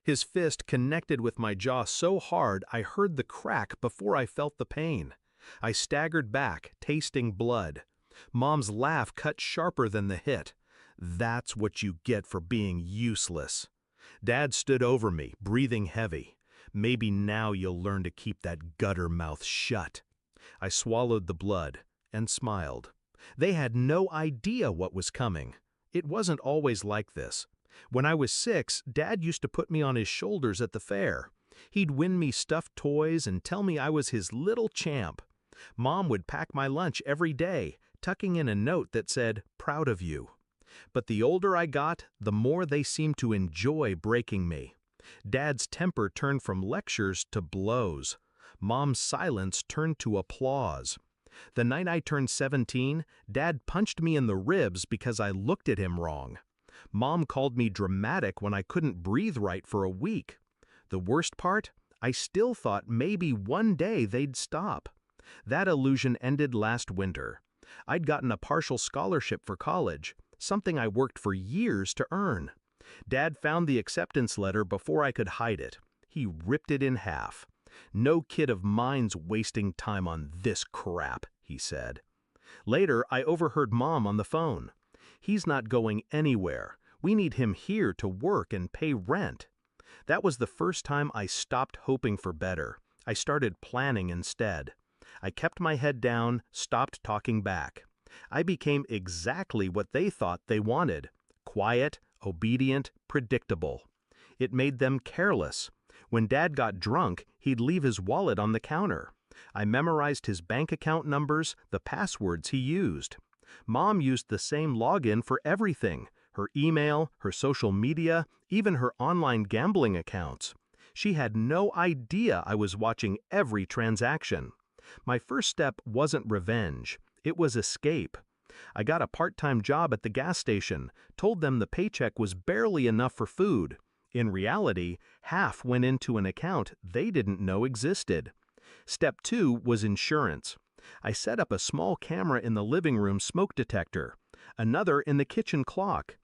His fist connected with my jaw so hard I heard the crack before I felt the pain. I staggered back, tasting blood. Mom's laugh cut sharper than the hit. "That's what you get for being useless." Dad stood over me, breathing heavy. "Maybe now you'll learn to keep that gutter mouth shut." I swallowed the blood and smiled. They had no idea what was coming. It wasn't always like this. When I was 6, Dad used to put me on his shoulders at the fair. He'd win me stuffed toys and tell me I was his little champ. Mom would pack my lunch every day, tucking in a note that said, "Proud of you." But the older I got, the more they seemed to enjoy breaking me. Dad's temper turned from lectures to blows. Mom's silence turned to applause. The night I turned 17, Dad punched me in the ribs because I looked at him wrong. Mom called me dramatic when I couldn't breathe right for a week. The worst part? I still thought maybe one day they'd stop. That illusion ended last winter. I'd gotten a partial scholarship for college, something I worked for years to earn. Dad found the acceptance letter before I could hide it. He ripped it in half. "No kid of mine's wasting time on this crap," he said. Later, I overheard Mom on the phone. "He's not going anywhere. We need him here to work and pay rent." That was the first time I stopped hoping for better. I started planning instead. I kept my head down, stopped talking back. I became exactly what they thought they wanted: quiet, obedient, predictable. It made them careless. When Dad got drunk, he'd leave his wallet on the counter. I memorized his bank account numbers, the passwords he used. Mom used the same login for everything: her email, her social media, even her online gambling accounts. She had no idea I was watching every transaction. My first step wasn't revenge. It was escape. I got a part-time job at the gas station, told them the paycheck was barely enough for food. In reality, half went into an account they didn't know existed. Step 2 was insurance. I set up a small camera in the living room smoke detector, another in the kitchen clock.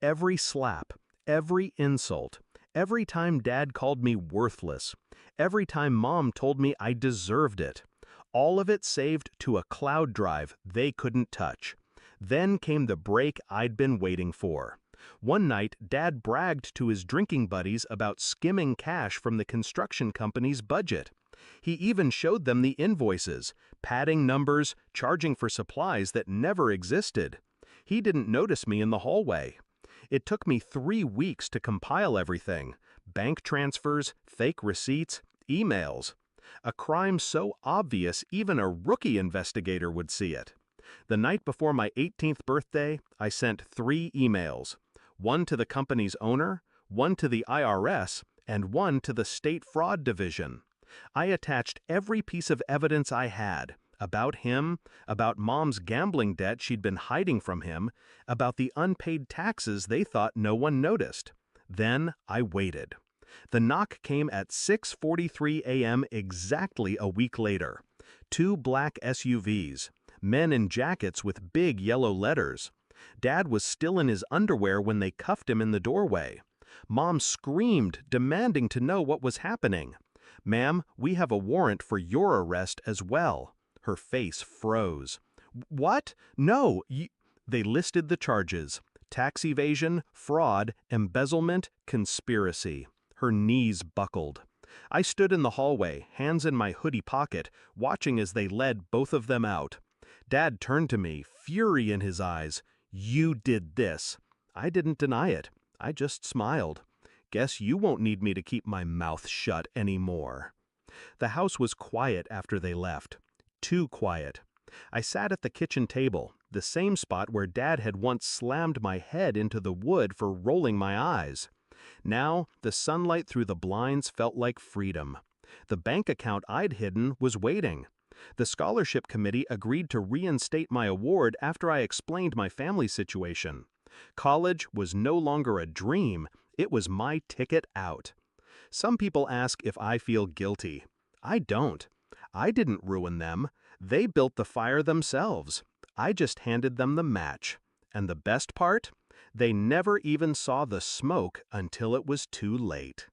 Every slap, every insult, every time Dad called me worthless, every time Mom told me I deserved it, all of it saved to a cloud drive they couldn't touch. Then came the break I'd been waiting for. One night, Dad bragged to his drinking buddies about skimming cash from the construction company's budget. He even showed them the invoices, padding numbers, charging for supplies that never existed. He didn't notice me in the hallway. It took me 3 weeks to compile everything: bank transfers, fake receipts, emails. A crime so obvious even a rookie investigator would see it. The night before my 18th birthday, I sent 3 emails. One to the company's owner, one to the IRS, and one to the State Fraud Division. I attached every piece of evidence I had: about him, about Mom's gambling debt she'd been hiding from him, about the unpaid taxes they thought no one noticed. Then I waited. The knock came at 6:43 a.m. exactly a week later. 2 black SUVs, men in jackets with big yellow letters. Dad was still in his underwear when they cuffed him in the doorway. Mom screamed, demanding to know what was happening. "Ma'am, we have a warrant for your arrest as well." Her face froze. "What? No, They listed the charges: tax evasion, fraud, embezzlement, conspiracy. Her knees buckled. I stood in the hallway, hands in my hoodie pocket, watching as they led both of them out. Dad turned to me, fury in his eyes. "You did this." I didn't deny it. I just smiled. "Guess you won't need me to keep my mouth shut anymore." The house was quiet after they left. Too quiet. I sat at the kitchen table, the same spot where Dad had once slammed my head into the wood for rolling my eyes. Now, the sunlight through the blinds felt like freedom. The bank account I'd hidden was waiting. The scholarship committee agreed to reinstate my award after I explained my family situation. College was no longer a dream, it was my ticket out. Some people ask if I feel guilty. I don't. I didn't ruin them. They built the fire themselves. I just handed them the match. And the best part? They never even saw the smoke until it was too late.